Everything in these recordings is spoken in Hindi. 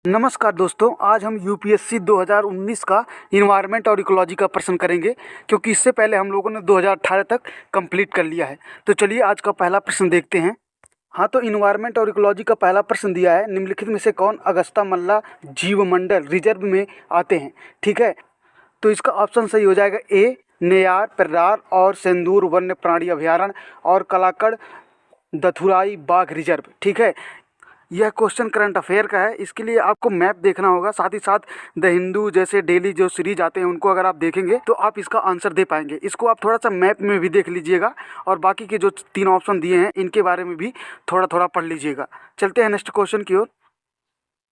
नमस्कार दोस्तों, आज हम यूपीएससी 2019 का इन्वायरमेंट और इकोलॉजी का प्रश्न करेंगे, क्योंकि इससे पहले हम लोगों ने 2018 तक कंप्लीट कर लिया है। तो चलिए आज का पहला प्रश्न देखते हैं। हाँ, तो इन्वायरमेंट और इकोलॉजी का पहला प्रश्न दिया है, निम्नलिखित में से कौन अगस्त्यामल्ला जीवमंडल रिजर्व में आते हैं। ठीक है, तो इसका ऑप्शन सही हो जाएगा ए, नेयार, पेरियार और सेंदूर वन्य प्राणी अभयारण्य और कलाकड़ दथुराई बाघ रिजर्व। ठीक है, यह क्वेश्चन करंट अफेयर का है, इसके लिए आपको मैप देखना होगा। साथ ही साथ द हिंदू जैसे डेली जो सीरीज आते हैं उनको अगर आप देखेंगे तो आप इसका आंसर दे पाएंगे। इसको आप थोड़ा सा मैप में भी देख लीजिएगा और बाकी के जो 3 ऑप्शन दिए हैं इनके बारे में भी थोड़ा थोड़ा पढ़ लीजिएगा। चलते हैं नेक्स्ट क्वेश्चन की ओर।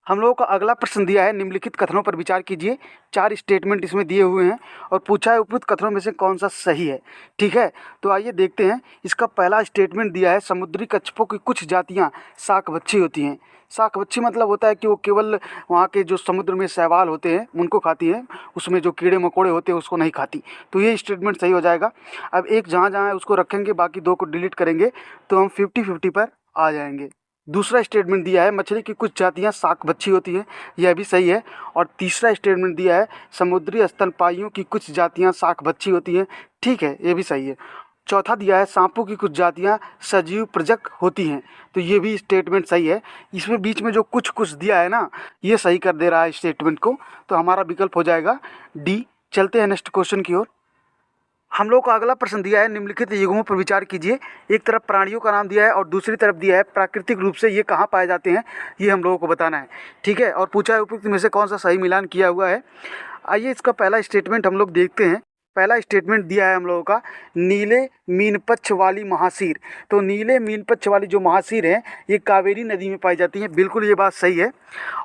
हम लोगों का अगला प्रश्न दिया है, निम्नलिखित कथनों पर विचार कीजिए। 4 स्टेटमेंट इसमें दिए हुए हैं और पूछा है उपयुक्त कथनों में से कौन सा सही है। ठीक है, तो आइए देखते हैं। इसका पहला स्टेटमेंट दिया है, समुद्री कच्छपों की कुछ जातियां शाकभक्षी होती हैं। शाकभक्षी मतलब होता है कि वो केवल वहाँ के जो समुद्र में शैवाल होते हैं उनको खाती हैं, उसमें जो कीड़े मकोड़े होते हैं उसको नहीं खाती। तो ये स्टेटमेंट सही हो जाएगा। अब एक जहाँ जहाँ है उसको रखेंगे, बाकी 2 को डिलीट करेंगे तो हम 50-50 पर आ जाएंगे। दूसरा स्टेटमेंट दिया है, मछली की कुछ जातियां शाकभक्षी होती हैं, यह भी सही है। और तीसरा स्टेटमेंट दिया है, समुद्री स्तनपायियों की कुछ जातियां शाकभक्षी होती हैं। ठीक है, ये भी सही है। चौथा दिया है, सांपों की कुछ जातियां सजीव प्रजक होती हैं, तो ये भी स्टेटमेंट सही है। इसमें बीच में जो कुछ कुछ दिया है ना, ये सही कर दे रहा है स्टेटमेंट को, तो हमारा विकल्प हो जाएगा डी। चलते हैं नेक्स्ट क्वेश्चन की ओर। हम लोग को अगला प्रश्न दिया है, निम्नलिखित युग्मों पर विचार कीजिए। एक तरफ प्राणियों का नाम दिया है और दूसरी तरफ दिया है प्राकृतिक रूप से ये कहाँ पाए जाते हैं, ये हम लोगों को बताना है। ठीक है, और पूछा है उपयुक्त में से कौन सा सही मिलान किया हुआ है। आइए इसका पहला स्टेटमेंट हम लोग देखते हैं। पहला स्टेटमेंट दिया है हम लोगों का, नीले मीनपक्ष वाली महासीर। तो नीले मीनपक्ष वाली जो महासीर हैं ये कावेरी नदी में पाई जाती हैं, बिल्कुल ये बात सही है।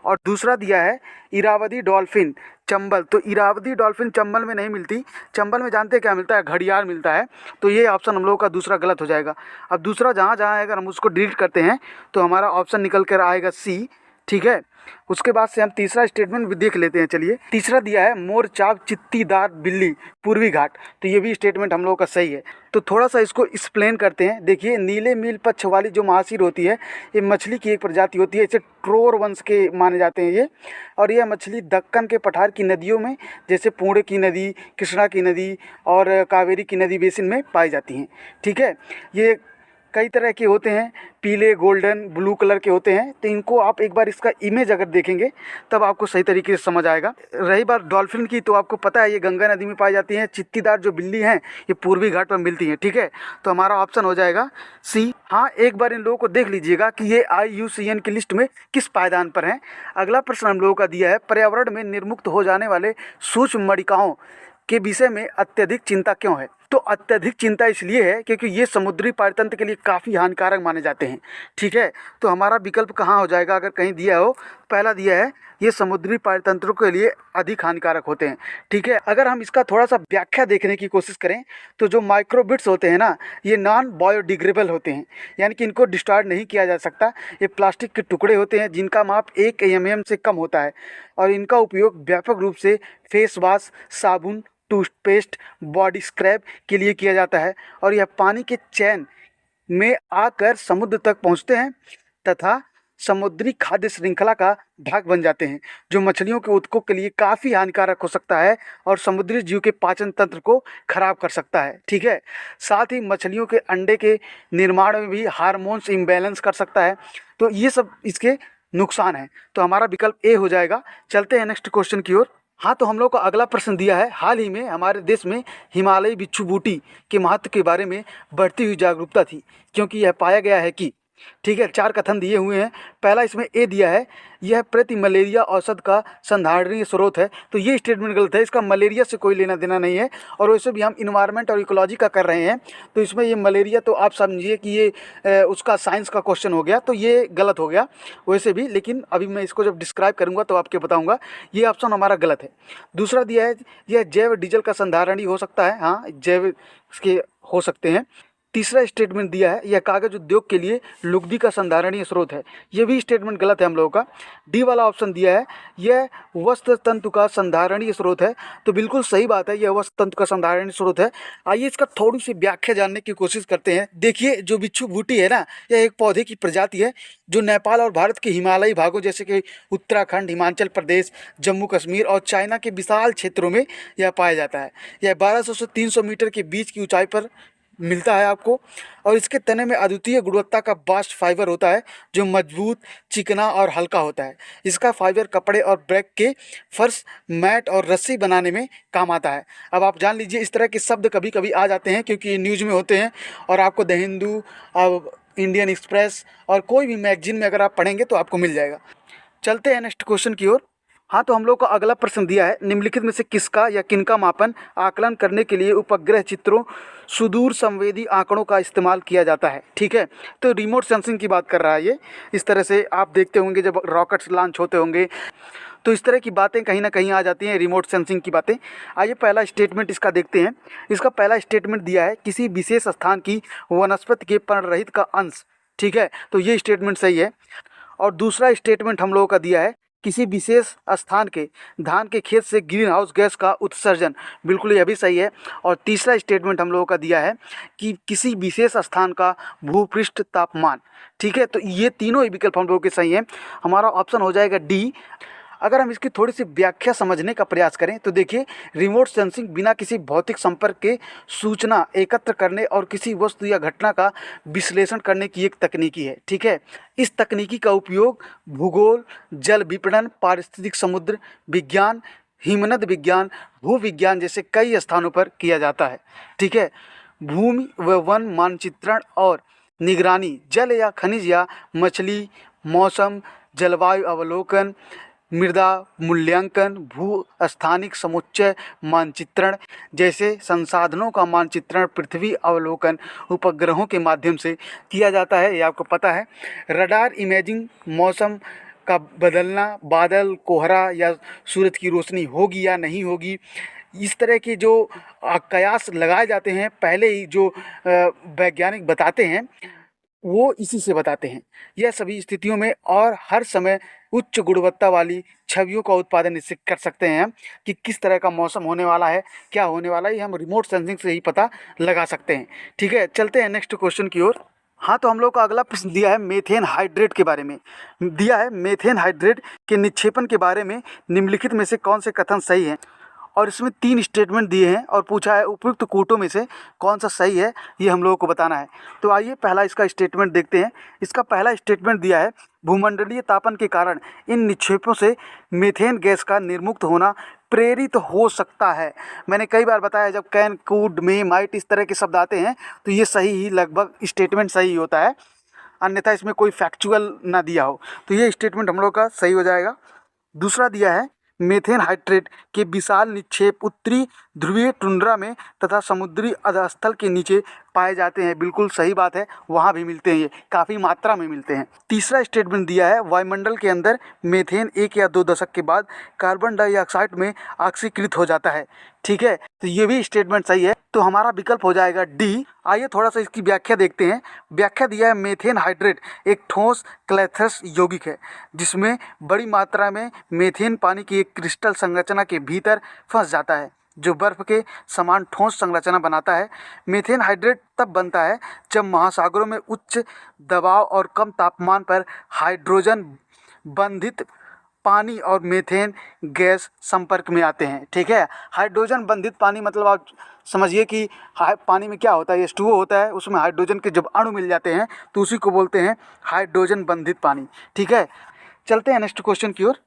और दूसरा दिया है, इरावदी डॉल्फिन चंबल। तो इरावदी डॉल्फिन चंबल में नहीं मिलती, चंबल में जानते हैं क्या मिलता है, घड़ियाल मिलता है। तो ये ऑप्शन हम लोगों का दूसरा गलत हो जाएगा। अब दूसरा जहाँ जहाँ है अगर हम उसको डिलीट करते हैं तो हमारा ऑप्शन निकल कर आएगा सी। ठीक है, उसके बाद से हम तीसरा स्टेटमेंट भी देख लेते हैं। चलिए, तीसरा दिया है, मोरचाक चित्तीदार बिल्ली पूर्वी घाट। तो ये भी स्टेटमेंट हम लोगों का सही है। तो थोड़ा सा इसको एक्सप्लेन करते हैं। देखिए, नीले मील पक्ष वाली जो महासीर होती है ये मछली की एक प्रजाति होती है, इसे ट्रोर वंश के माने जाते हैं ये। और यह मछली दक्कन के पठार की नदियों में, जैसे पुणे की नदी, कृष्णा की नदी और कावेरी की नदी बेसिन में पाई जाती हैं। ठीक है, ये कई तरह के होते हैं, पीले, गोल्डन, ब्लू कलर के होते हैं। तो इनको आप एक बार इसका इमेज अगर देखेंगे तब आपको सही तरीके से समझ आएगा। रही बात डॉल्फिन की, तो आपको पता है ये गंगा नदी में पाई जाती हैं। चित्तीदार जो बिल्ली हैं ये पूर्वी घाट पर मिलती हैं। ठीक है, तो हमारा ऑप्शन हो जाएगा सी। हाँ, एक बार इन लोगों को देख लीजिएगा कि ये IUCN की लिस्ट में किस पायदान पर हैं। अगला प्रश्न हम लोगों का दिया है, पर्यावरण में निर्मुक्त हो जाने वाले सूक्ष्म मणिकाओं के विषय में अत्यधिक चिंता क्यों है। तो अत्यधिक चिंता इसलिए है क्योंकि ये समुद्री पारितंत्र के लिए काफ़ी हानिकारक माने जाते हैं। ठीक है, तो हमारा विकल्प कहाँ हो जाएगा, अगर कहीं दिया हो, पहला दिया है, ये समुद्री पारितंत्रों के लिए अधिक हानिकारक होते हैं। ठीक है, अगर हम इसका थोड़ा सा व्याख्या देखने की कोशिश करें तो जो माइक्रोबिट्स होते हैं ना, ये नॉन बायोडिग्रेडेबल होते हैं, यानी कि इनको डिस्ट्रॉय नहीं किया जा सकता। ये प्लास्टिक के टुकड़े होते हैं जिनका माप 1 mm से कम होता है और इनका उपयोग व्यापक रूप से फेस वॉश, साबुन, टूथपेस्ट, बॉडी स्क्रब के लिए किया जाता है। और यह पानी के चैन में आकर समुद्र तक पहुंचते हैं तथा समुद्री खाद्य श्रृंखला का भाग बन जाते हैं, जो मछलियों के उत्तकों के लिए काफ़ी हानिकारक हो सकता है और समुद्री जीव के पाचन तंत्र को खराब कर सकता है। ठीक है, साथ ही मछलियों के अंडे के निर्माण में भी हार्मोन्स इम्बैलेंस कर सकता है। तो ये सब इसके नुकसान हैं। तो हमारा विकल्प ए हो जाएगा। चलते हैं नेक्स्ट क्वेश्चन की ओर। हाँ, तो हम लोग को अगला प्रश्न दिया है, हाल ही में हमारे देश में हिमालयी बिच्छू बूटी के महत्व के बारे में बढ़ती हुई जागरूकता थी, क्योंकि यह पाया गया है कि। ठीक है, 4 कथन दिए हुए हैं। पहला इसमें ए दिया है, यह प्रति मलेरिया औषध का संधारणीय स्रोत है। तो ये स्टेटमेंट गलत है, इसका मलेरिया से कोई लेना देना नहीं है। और वैसे भी हम इन्वायरमेंट और इकोलॉजी का कर रहे हैं, तो इसमें ये मलेरिया तो आप समझिए कि ये उसका साइंस का क्वेश्चन हो गया, तो ये गलत हो गया वैसे भी। लेकिन अभी मैं इसको जब डिस्क्राइब करूँगा तो आपको बताऊँगा, ये ऑप्शन हमारा गलत है। दूसरा दिया है, यह जैव डीजल का संधारणीय हो सकता है। हाँ, जैव इसके हो सकते हैं। तीसरा स्टेटमेंट दिया है, यह कागज उद्योग के लिए लुगदी का संधारणीय स्रोत है। ये भी स्टेटमेंट गलत है हम लोगों का। डी वाला ऑप्शन दिया है, यह वस्त्र तंतु का संधारणीय स्रोत है। तो बिल्कुल सही बात है, यह वस्त्र तंतु का संधारणीय स्रोत है। आइए इसका थोड़ी सी व्याख्या जानने की कोशिश करते हैं। देखिए, जो बिच्छू बूटी है ना, यह एक पौधे की प्रजाति है जो नेपाल और भारत के हिमालयी भागों जैसे कि उत्तराखंड, हिमाचल प्रदेश, जम्मू कश्मीर और चाइना के विशाल क्षेत्रों में यह पाया जाता है। यह 1200 से 300 मीटर के बीच की ऊंचाई पर मिलता है आपको, और इसके तने में अद्वितीय गुणवत्ता का बास्ट फाइबर होता है जो मजबूत, चिकना और हल्का होता है। इसका फाइबर कपड़े और ब्रेक के फर्श, मैट और रस्सी बनाने में काम आता है। अब आप जान लीजिए, इस तरह के शब्द कभी कभी आ जाते हैं क्योंकि न्यूज़ में होते हैं, और आपको द हिंदू, अब इंडियन एक्सप्रेस और कोई भी मैगजीन में अगर आप पढ़ेंगे तो आपको मिल जाएगा। चलते हैं नेक्स्ट क्वेश्चन की ओर। हाँ, तो हम लोग को अगला प्रश्न दिया है, निम्नलिखित में से किसका या किनका मापन आकलन करने के लिए उपग्रह चित्रों, सुदूर संवेदी आंकड़ों का इस्तेमाल किया जाता है। ठीक है, तो रिमोट सेंसिंग की बात कर रहा है ये। इस तरह से आप देखते होंगे जब रॉकेट्स लॉन्च होते होंगे तो इस तरह की बातें कहीं ना कहीं आ जाती हैं, रिमोट सेंसिंग की बातें। आइए पहला स्टेटमेंट इसका देखते हैं। इसका पहला स्टेटमेंट दिया है, किसी विशेष स्थान की वनस्पति के पर्णरहित का अंश। ठीक है, तो ये स्टेटमेंट सही है। और दूसरा स्टेटमेंट हम लोगों का दिया है, किसी विशेष स्थान के धान के खेत से ग्रीन हाउस गैस का उत्सर्जन। बिल्कुल यह भी सही है। और तीसरा स्टेटमेंट हम लोगों का दिया है कि किसी विशेष स्थान का भूपृष्ठ तापमान। ठीक है, तो ये तीनों ही विकल्प हम लोगों के सही हैं। हमारा ऑप्शन हो जाएगा डी। अगर हम इसकी थोड़ी सी व्याख्या समझने का प्रयास करें तो देखिए, रिमोट सेंसिंग बिना किसी भौतिक संपर्क के सूचना एकत्र करने और किसी वस्तु या घटना का विश्लेषण करने की एक तकनीकी है। ठीक है, इस तकनीकी का उपयोग भूगोल, जल विपणन, पारिस्थितिक समुद्र विज्ञान, हिमनद विज्ञान, भू विज्ञान जैसे कई स्थानों पर किया जाता है। ठीक है, भूमि व वन मानचित्रण और निगरानी, जल या खनिज या मछली, मौसम, जलवायु अवलोकन, मृदा मूल्यांकन, भू स्थानिक समुच्चय मानचित्रण जैसे संसाधनों का मानचित्रण, पृथ्वी अवलोकन उपग्रहों के माध्यम से किया जाता है। ये आपको पता है। रडार इमेजिंग, मौसम का बदलना, बादल, कोहरा या सूरज की रोशनी होगी या नहीं होगी, इस तरह के जो कयास लगाए जाते हैं, पहले ही जो वैज्ञानिक बताते हैं वो इसी से बताते हैं। यह सभी स्थितियों में और हर समय उच्च गुणवत्ता वाली छवियों का उत्पादन इससे कर सकते हैं हम, कि किस तरह का मौसम होने वाला है, क्या होने वाला है, ये हम रिमोट सेंसिंग से ही पता लगा सकते हैं। ठीक है, चलते हैं नेक्स्ट क्वेश्चन की ओर। हाँ, तो हम लोग का अगला प्रश्न दिया है मेथेन हाइड्रेट के बारे में। दिया है, मेथेन हाइड्रेट के निक्षेपण के बारे में निम्नलिखित में से कौन से कथन सही हैं। और इसमें 3 स्टेटमेंट दिए हैं और पूछा है उपयुक्त कूटों में से कौन सा सही है, ये हम लोगों को बताना है। तो आइए पहला इसका स्टेटमेंट देखते हैं। इसका पहला स्टेटमेंट दिया है, भूमंडलीय तापन के कारण इन निक्षेपों से मीथेन गैस का निर्मुक्त होना प्रेरित हो सकता है। मैंने कई बार बताया, जब कैन, कूड, मे, माइट इस तरह के शब्द आते हैं तो ये सही ही, लगभग स्टेटमेंट सही होता है, अन्यथा इसमें कोई फैक्चुअल ना दिया हो। तो ये स्टेटमेंट हम लोग का सही हो जाएगा। दूसरा दिया है, मेथेन हाइड्रेट के विशाल निक्षेप उत्तरी ध्रुवीय टुंड्रा में तथा समुद्री अधस्थल के नीचे पाए जाते हैं। बिल्कुल सही बात है, वहाँ भी मिलते हैं, ये काफ़ी मात्रा में मिलते हैं। तीसरा स्टेटमेंट दिया है, वायुमंडल के अंदर मेथेन 1 या 2 दशक के बाद कार्बन डाइऑक्साइड में ऑक्सीकृत हो जाता है। ठीक है, तो ये भी स्टेटमेंट सही है। तो हमारा विकल्प हो जाएगा डी। आइए थोड़ा सा इसकी व्याख्या देखते हैं। व्याख्या दिया है, मेथेन हाइड्रेट एक ठोस क्लैथस यौगिक है जिसमें बड़ी मात्रा में मेथेन पानी की एक क्रिस्टल संरचना के भीतर फंस जाता है जो बर्फ के समान ठोस संरचना बनाता है। मेथेन हाइड्रेट तब बनता है जब महासागरों में उच्च दबाव और कम तापमान पर हाइड्रोजन बंधित पानी और मेथेन गैस संपर्क में आते हैं। ठीक है, हाइड्रोजन बंधित पानी मतलब आप समझिए कि पानी में क्या होता है, H2O होता है, उसमें हाइड्रोजन के जब अणु मिल जाते हैं तो उसी को बोलते हैं हाइड्रोजन बंधित पानी। ठीक है, चलते हैं नेक्स्ट क्वेश्चन की ओर।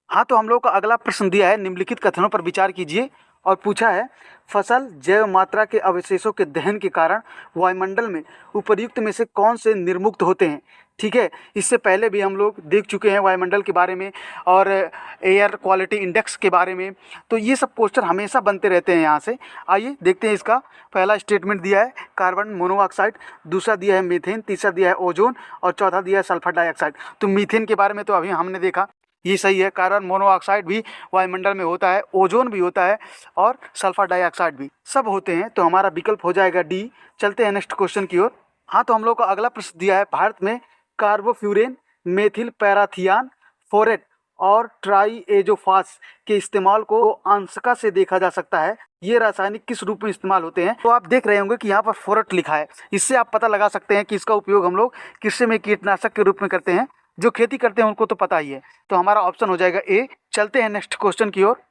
हाँ, तो हम लोग का अगला प्रश्न दिया है, निम्नलिखित कथनों पर विचार कीजिए। और पूछा है, फसल जैव मात्रा के अवशेषों के दहन के कारण वायुमंडल में उपर्युक्त में से कौन से निर्मुक्त होते हैं। ठीक है, इससे पहले भी हम लोग देख चुके हैं वायुमंडल के बारे में और एयर क्वालिटी इंडेक्स के बारे में, तो ये सब क्वेश्चन हमेशा बनते रहते हैं यहाँ से। आइए देखते हैं इसका। पहला स्टेटमेंट दिया है कार्बन मोनोऑक्साइड, दूसरा दिया है मीथेन, तीसरा दिया है ओजोन और चौथा दिया है सल्फर डाइऑक्साइड। तो मीथेन के बारे में तो अभी हमने देखा, ये सही है। कार्बन मोनोऑक्साइड भी वायुमंडल में होता है, ओजोन भी होता है और सल्फर डाइऑक्साइड भी, सब होते हैं। तो हमारा विकल्प हो जाएगा डी। चलते हैं नेक्स्ट क्वेश्चन की ओर। हाँ, तो हम लोग को अगला प्रश्न दिया है, भारत में कार्बोफ्यूरेन, मेथिल पैराथियान, फोरेट और ट्राईएजोफास के इस्तेमाल को अंशका से देखा जा सकता है। ये रासायनिक किस रूप में इस्तेमाल होते हैं? तो आप देख रहे होंगे कि यहाँ पर फोरेट लिखा है। इससे आप पता लगा सकते हैं कि इसका उपयोग हम लोग कृषि में कीटनाशक के रूप में करते हैं। जो खेती करते हैं उनको तो पता ही है। तो हमारा ऑप्शन हो जाएगा ए। चलते हैं नेक्स्ट क्वेश्चन की ओर।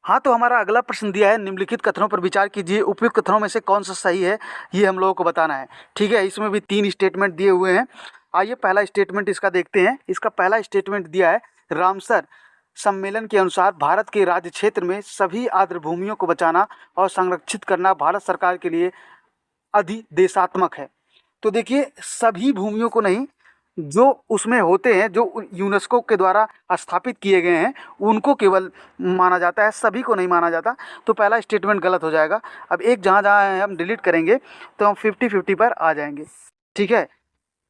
हाँ, तो हमारा अगला प्रश्न दिया है, निम्नलिखित कथनों पर विचार कीजिए, उपयुक्त कथनों में से कौन सा सही है, ये हम लोगों को बताना है। ठीक है, इसमें भी 3 स्टेटमेंट दिए हुए हैं। आइए पहला स्टेटमेंट इसका देखते हैं। इसका पहला स्टेटमेंट दिया है, रामसर सम्मेलन के अनुसार भारत के राज्य क्षेत्र में सभी आर्द्र भूमियों को बचाना और संरक्षित करना भारत सरकार के लिए अधिदेशात्मक है। तो देखिए, सभी भूमियों को नहीं, जो उसमें होते हैं, जो यूनेस्को के द्वारा स्थापित किए गए हैं, उनको केवल माना जाता है, सभी को नहीं माना जाता। तो पहला स्टेटमेंट गलत हो जाएगा। अब एक जहाँ जहाँ हम डिलीट करेंगे तो हम 50-50 पर आ जाएंगे। ठीक है,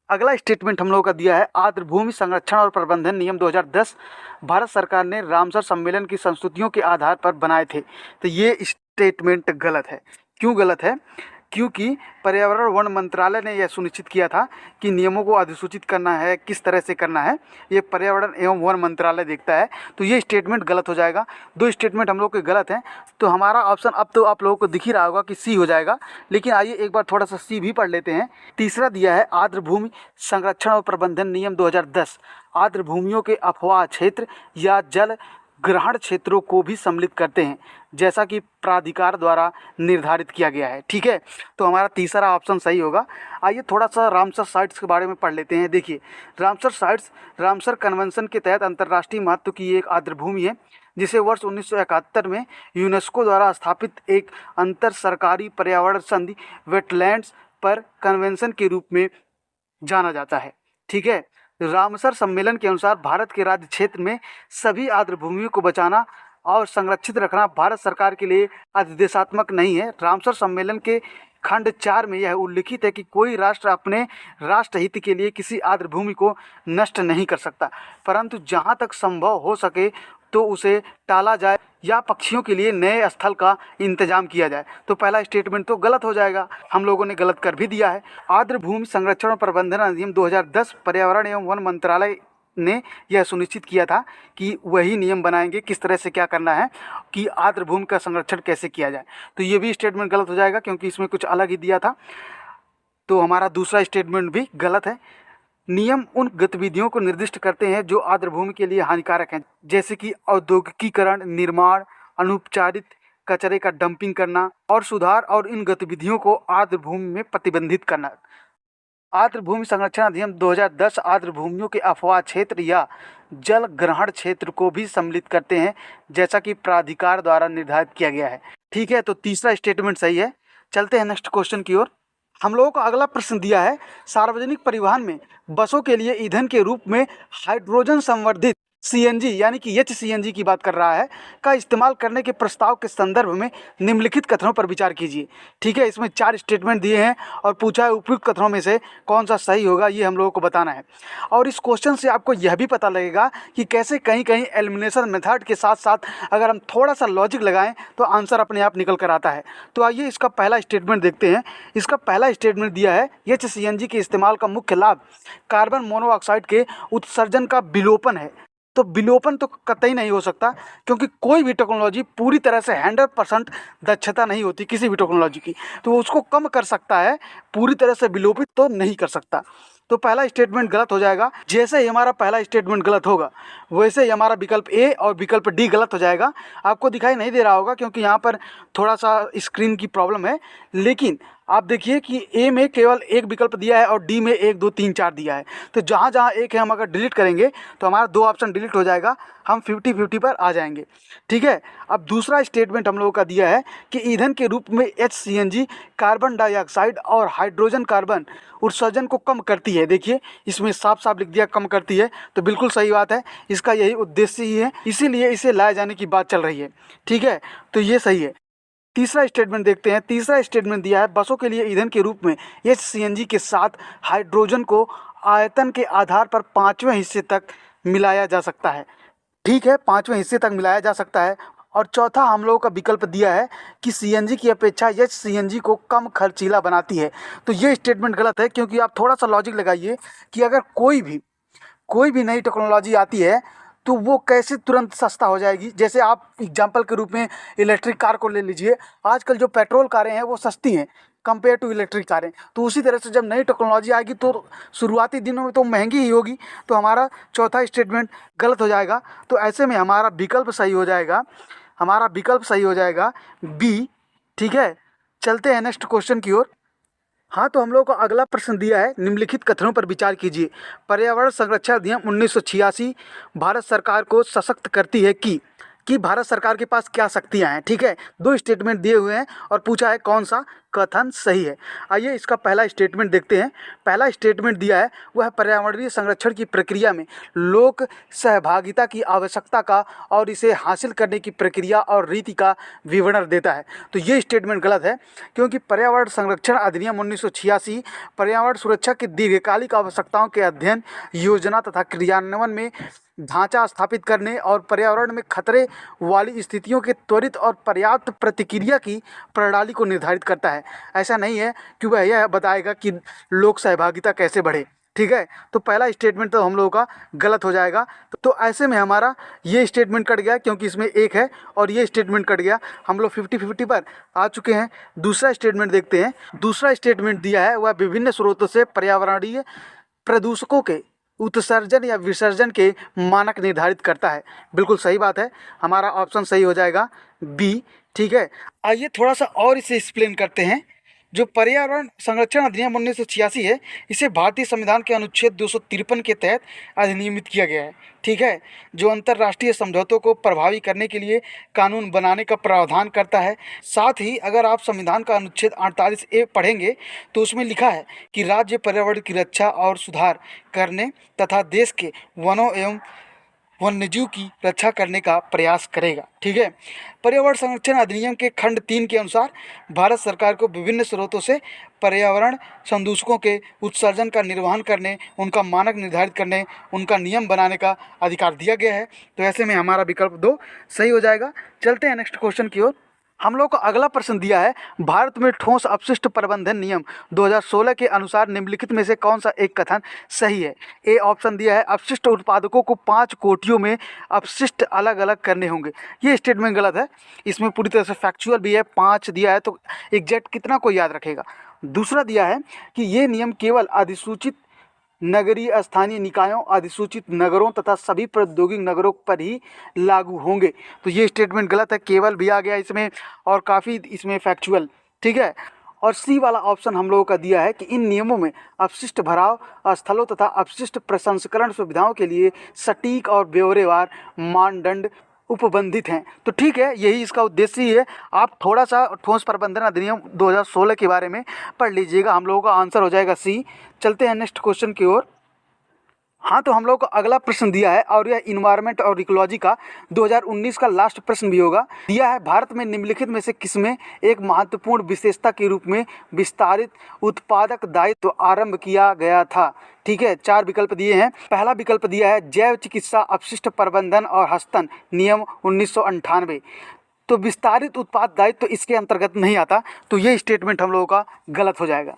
अगला स्टेटमेंट हम लोगों का दिया है, आर्द्र भूमि संरक्षण और प्रबंधन नियम 2010 भारत सरकार ने रामसर सम्मेलन की संस्तुतियों के आधार पर बनाए थे। तो ये स्टेटमेंट गलत है। क्यों गलत है? क्योंकि पर्यावरण वन मंत्रालय ने यह सुनिश्चित किया था कि नियमों को अधिसूचित करना है, किस तरह से करना है, ये पर्यावरण एवं वन मंत्रालय देखता है। तो ये स्टेटमेंट गलत हो जाएगा। 2 स्टेटमेंट हम लोग के गलत हैं। तो हमारा ऑप्शन अब तो आप लोगों को दिख ही रहा होगा कि सी हो जाएगा, लेकिन आइए एक बार थोड़ा सा सी भी पढ़ लेते हैं। तीसरा दिया है, आर्द्र भूमि संरक्षण और प्रबंधन नियम 2010 आर्द्र भूमियों के अफवाह क्षेत्र या जल ग्रहण क्षेत्रों को भी सम्मिलित करते हैं, जैसा कि प्राधिकार द्वारा निर्धारित किया गया है। ठीक है, तो हमारा तीसरा ऑप्शन सही होगा। आइए थोड़ा सा रामसर साइट्स के बारे में पढ़ लेते हैं। देखिए, रामसर साइट्स रामसर कन्वेंशन के तहत अंतर्राष्ट्रीय महत्व की एक आर्द्र भूमि है, जिसे वर्ष 1971 में यूनेस्को द्वारा स्थापित एक अंतर सरकारी पर्यावरण संधि वेटलैंड्स पर कन्वेंशन के रूप में जाना जाता है। ठीक है, रामसर सम्मेलन के अनुसार भारत के राज्य क्षेत्र में सभी आर्द्र भूमियों को बचाना और संरक्षित रखना भारत सरकार के लिए अधिदेशात्मक नहीं है। रामसर सम्मेलन के खंड 4 में यह उल्लिखित है कि कोई राष्ट्र अपने राष्ट्र हित के लिए किसी आर्द्र भूमि को नष्ट नहीं कर सकता, परंतु जहाँ तक संभव हो सके तो उसे टाला जाए या पक्षियों के लिए नए स्थल का इंतजाम किया जाए। तो पहला स्टेटमेंट तो गलत हो जाएगा, हम लोगों ने गलत कर भी दिया है। आर्द्र भूमि संरक्षण और प्रबंधन अधिनियम 2010 पर्यावरण एवं वन मंत्रालय ने यह सुनिश्चित किया था कि वही नियम बनाएंगे किस तरह से क्या करना है, कि आर्द्र भूमि का संरक्षण कैसे किया जाए। तो ये भी स्टेटमेंट गलत हो जाएगा क्योंकि इसमें कुछ अलग ही दिया था। तो हमारा दूसरा स्टेटमेंट भी गलत है। नियम उन गतिविधियों को निर्दिष्ट करते हैं जो आर्द्र भूमि के लिए हानिकारक हैं, जैसे कि औद्योगिकीकरण, निर्माण, अनुपचारित कचरे का डंपिंग करना और सुधार, और इन गतिविधियों को आर्द्र भूमि में प्रतिबंधित करना। आर्द्र भूमि संरक्षण अधिनियम 2010 आर्द्र भूमियों के अफवाह क्षेत्र या जल ग्रहण क्षेत्र को भी सम्मिलित करते हैं, जैसा कि प्राधिकार द्वारा निर्धारित किया गया है। ठीक है, तो तीसरा स्टेटमेंट सही है। चलते हैं नेक्स्ट क्वेश्चन की ओर। हम लोगों को अगला प्रश्न दिया है, सार्वजनिक परिवहन में बसों के लिए ईंधन के रूप में हाइड्रोजन संवर्धित सीएनजी यानी कि एचसीएनजी की बात कर रहा है, का इस्तेमाल करने के प्रस्ताव के संदर्भ में निम्नलिखित कथनों पर विचार कीजिए। ठीक है, इसमें 4 स्टेटमेंट दिए हैं और पूछा है उपयुक्त कथनों में से कौन सा सही होगा, ये हम लोगों को बताना है। और इस क्वेश्चन से आपको यह भी पता लगेगा कि कैसे कहीं कहीं एलिमिनेशन मेथड के साथ साथ अगर हम थोड़ा सा लॉजिक लगाएं तो आंसर अपने आप निकल कर आता है। तो आइए इसका पहला स्टेटमेंट देखते हैं। इसका पहला स्टेटमेंट दिया है, एचसीएनजी के इस्तेमाल का मुख्य लाभ कार्बन मोनोऑक्साइड के उत्सर्जन का विलोपन है। तो विलोपन तो कतई नहीं हो सकता, क्योंकि कोई भी टेक्नोलॉजी पूरी तरह से 100% दक्षता नहीं होती किसी भी टेक्नोलॉजी की, तो वो उसको कम कर सकता है, पूरी तरह से विलोपित तो नहीं कर सकता। तो पहला स्टेटमेंट गलत हो जाएगा। जैसे ही हमारा पहला स्टेटमेंट गलत होगा वैसे ही हमारा विकल्प ए और विकल्प डी गलत हो जाएगा। आपको दिखाई नहीं दे रहा होगा क्योंकि यहाँ पर थोड़ा सा स्क्रीन की प्रॉब्लम है, लेकिन आप देखिए कि ए में केवल एक विकल्प दिया है और डी में 1 2 3 4 दिया है। तो जहाँ जहाँ एक है हम अगर डिलीट करेंगे तो हमारा 2 ऑप्शन डिलीट हो जाएगा, हम 50-50 पर आ जाएंगे। ठीक है, अब दूसरा स्टेटमेंट हम लोगों का दिया है कि ईंधन के रूप में एचसीएनजी कार्बन डाइऑक्साइड और हाइड्रोजन कार्बन उत्सर्जन को कम करती है। देखिए इसमें साफ साफ लिख दिया कम करती है, तो बिल्कुल सही बात है, इसका यही उद्देश्य ही है, इसीलिए इसे लाए जाने की बात चल रही है। ठीक है, तो ये सही है। तीसरा स्टेटमेंट देखते हैं। तीसरा स्टेटमेंट दिया है, बसों के लिए ईंधन के रूप में एचसीएनजी के साथ हाइड्रोजन को आयतन के आधार पर 5वें हिस्से तक मिलाया जा सकता है। ठीक है, 5वें हिस्से तक मिलाया जा सकता है। और चौथा हम लोगों का विकल्प दिया है कि सीएनजी की अपेक्षा सीएनजी को कम खर्चीला बनाती है। तो ये स्टेटमेंट गलत है, क्योंकि आप थोड़ा सा लॉजिक लगाइए कि अगर कोई भी नई टेक्नोलॉजी आती है तो वो कैसे तुरंत सस्ता हो जाएगी। जैसे आप एग्जाम्पल के रूप में इलेक्ट्रिक कार को ले लीजिए, आजकल जो पेट्रोल कारें हैं वो सस्ती हैं कंपेयर टू इलेक्ट्रिक कारें। तो उसी तरह से जब नई टेक्नोलॉजी आएगी तो शुरुआती दिनों में तो महंगी ही होगी। तो हमारा चौथा स्टेटमेंट गलत हो जाएगा। तो ऐसे में हमारा विकल्प सही हो जाएगा बी। ठीक है, चलते हैं नेक्स्ट क्वेश्चन की ओर। हाँ, तो हम लोग को अगला प्रश्न दिया है, निम्नलिखित कथनों पर विचार कीजिए। पर्यावरण संरक्षण अधिनियम 1986 भारत सरकार को सशक्त करती है कि भारत सरकार के पास क्या शक्तियाँ हैं। ठीक है, 2 स्टेटमेंट दिए हुए हैं और पूछा है कौन सा कथन सही है। आइए इसका पहला स्टेटमेंट देखते हैं। पहला स्टेटमेंट दिया है वह है पर्यावरणीय संरक्षण की प्रक्रिया में लोक सहभागिता की आवश्यकता का और इसे हासिल करने की प्रक्रिया और रीति का विवरण देता है। तो ये स्टेटमेंट गलत है, क्योंकि पर्यावरण संरक्षण अधिनियम 1986 पर्यावरण सुरक्षा की दीर्घकालिक आवश्यकताओं के अध्ययन, योजना तथा क्रियान्वयन में ढांचा स्थापित करने और पर्यावरण में खतरे वाली स्थितियों के त्वरित और पर्याप्त प्रतिक्रिया की प्रणाली को निर्धारित करता है। ऐसा नहीं है कि वह यह बताएगा कि लोक सहभागिता कैसे बढ़े। ठीक है, तो पहला स्टेटमेंट तो हम लोगों का गलत हो जाएगा। तो ऐसे में हमारा ये स्टेटमेंट कट गया, क्योंकि इसमें एक है और ये स्टेटमेंट कट गया। हम लोग 50-50 पर आ चुके हैं। दूसरा स्टेटमेंट देखते हैं। दूसरा स्टेटमेंट दिया है वह विभिन्न स्रोतों से पर्यावरणीय प्रदूषकों के उत्सर्जन या विसर्जन के मानक निर्धारित करता है। बिल्कुल सही बात है, हमारा ऑप्शन सही हो जाएगा बी। ठीक है, आइए थोड़ा सा और इसे एक्सप्लेन करते हैं। जो पर्यावरण संरक्षण अधिनियम 1986 है, इसे भारतीय संविधान के अनुच्छेद 253 के तहत अधिनियमित किया गया है। ठीक है, जो अंतर्राष्ट्रीय समझौतों को प्रभावी करने के लिए कानून बनाने का प्रावधान करता है। साथ ही अगर आप संविधान का अनुच्छेद 48A पढ़ेंगे तो उसमें लिखा है कि राज्य पर्यावरण की रक्षा और सुधार करने तथा देश के वनों एवं वन्यजीव की रक्षा करने का प्रयास करेगा। ठीक है, पर्यावरण संरक्षण अधिनियम के खंड 3 के अनुसार भारत सरकार को विभिन्न स्रोतों से पर्यावरण संदूषकों के उत्सर्जन का निर्वहन करने, उनका मानक निर्धारित करने, उनका नियम बनाने का अधिकार दिया गया है। तो ऐसे में हमारा विकल्प 2 सही हो जाएगा। चलते हैं नेक्स्ट क्वेश्चन की ओर। हम लोग को अगला प्रश्न दिया है, भारत में ठोस अपशिष्ट प्रबंधन नियम 2016 के अनुसार निम्नलिखित में से कौन सा एक कथन सही है। ए ऑप्शन दिया है अपशिष्ट उत्पादकों को 5 कोटियों में अपशिष्ट अलग अलग करने होंगे। ये स्टेटमेंट गलत है, इसमें पूरी तरह से फैक्चुअल भी है। 5 दिया है तो एग्जैक्ट कितना कोई याद रखेगा। दूसरा दिया है कि ये नियम केवल अधिसूचित नगरीय स्थानीय निकायों, अधिसूचित नगरों तथा सभी प्रौद्योगिक नगरों पर ही लागू होंगे। तो ये स्टेटमेंट गलत है, केवल भी आ गया इसमें और काफ़ी इसमें फैक्चुअल। ठीक है, और सी वाला ऑप्शन हम लोगों का दिया है कि इन नियमों में अपशिष्ट भराव स्थलों तथा अपशिष्ट प्रसंस्करण सुविधाओं के लिए सटीक और ब्यौरेवार मानदंड उपबंधित हैं। तो ठीक है, यही इसका उद्देश्य ही है। आप थोड़ा सा ठोस प्रबंधन अधिनियम 2016 के बारे में पढ़ लीजिएगा, हम लोगों का आंसर हो जाएगा सी। चलते हैं नेक्स्ट क्वेश्चन की ओर। हाँ, तो हम लोग को अगला प्रश्न दिया है और यह इन्वायरमेंट और इकोलॉजी का 2019 का लास्ट प्रश्न भी होगा। दिया है भारत में निम्नलिखित में से किसमें एक महत्वपूर्ण विशेषता के रूप में विस्तारित उत्पादक दायित्व आरंभ किया गया था। ठीक है, 4 विकल्प दिए हैं। पहला विकल्प दिया है जैव चिकित्सा अपशिष्ट प्रबंधन और हस्तन नियम 1998। तो विस्तारित उत्पाद दायित्व इसके अंतर्गत नहीं आता, तो ये स्टेटमेंट हम लोगों का गलत हो जाएगा।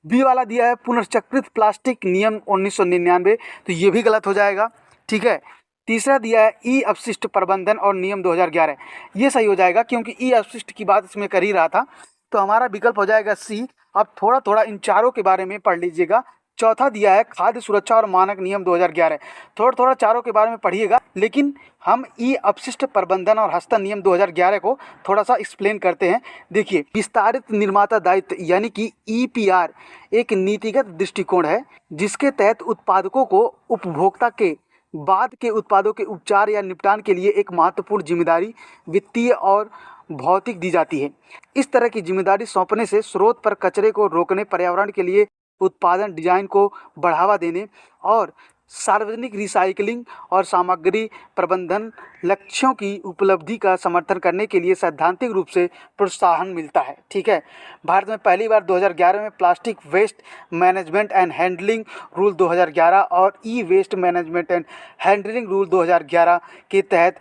बी वाला दिया है पुनर्चक्रित प्लास्टिक नियम 1999, तो ये भी गलत हो जाएगा। ठीक है, तीसरा दिया है ई अपशिष्ट प्रबंधन और नियम 2011, ये सही हो जाएगा क्योंकि ई अपशिष्ट की बात इसमें कर ही रहा था। तो हमारा विकल्प हो जाएगा सी। अब थोड़ा थोड़ा इन चारों के बारे में पढ़ लीजिएगा। चौथा दिया है खाद्य सुरक्षा और मानक नियम 2011, थोड़ा थोड़ा चारों के बारे में पढ़िएगा, लेकिन हम ई अपशिष्ट प्रबंधन और हस्तन नियम 2011 को थोड़ा सा एक्सप्लेन करते हैं। देखिए, विस्तारित निर्माता दायित्व यानी कि EPR एक नीतिगत दृष्टिकोण है जिसके तहत उत्पादकों को उपभोक्ता के बाद के उत्पादों के उपचार या निपटान के लिए एक महत्वपूर्ण जिम्मेदारी वित्तीय और भौतिक दी जाती है। इस तरह की जिम्मेदारी सौंपने से स्रोत पर कचरे को रोकने, पर्यावरण के लिए उत्पादन डिजाइन को बढ़ावा देने और सार्वजनिक रिसाइकलिंग और सामग्री प्रबंधन लक्ष्यों की उपलब्धि का समर्थन करने के लिए सैद्धांतिक रूप से प्रोत्साहन मिलता है। ठीक है, भारत में पहली बार 2011 में plastic waste management and handling rule 2011 और e waste management and handling rule 2011 के तहत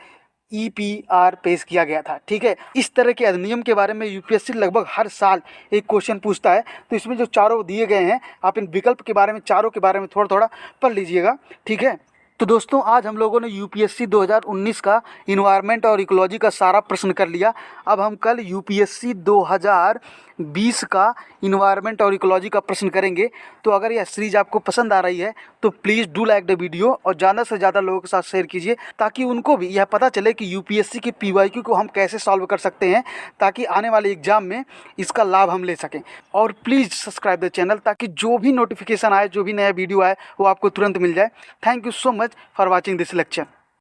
EPR पेश किया गया था। ठीक है, इस तरह के अधिनियम के बारे में यूपीएससी लगभग हर साल एक क्वेश्चन पूछता है। तो इसमें जो चारों दिए गए हैं, आप इन विकल्प के बारे में, चारों के बारे में थोड़ा थोड़ा पढ़ लीजिएगा। ठीक है, तो दोस्तों आज हम लोगों ने यूपीएससी 2019 का इन्वायरमेंट और इकोलॉजी का सारा प्रश्न कर लिया। अब हम कल यूपीएससी 2020 का इन्वायरमेंट और इकोलॉजी का प्रश्न करेंगे। तो अगर यह सीरीज आपको पसंद आ रही है तो please do like the video और ज़्यादा से ज़्यादा लोगों के साथ शेयर कीजिए, ताकि उनको भी यह पता चले कि यूपीएससी के PYQ को हम कैसे सॉल्व कर सकते हैं, ताकि आने वाले एग्जाम में इसका लाभ हम ले सकें। और प्लीज़ सब्सक्राइब द चैनल, ताकि जो भी नोटिफिकेशन आए, जो भी नया वीडियो आए, वो आपको तुरंत मिल जाए। Thank you so much for watching this lecture.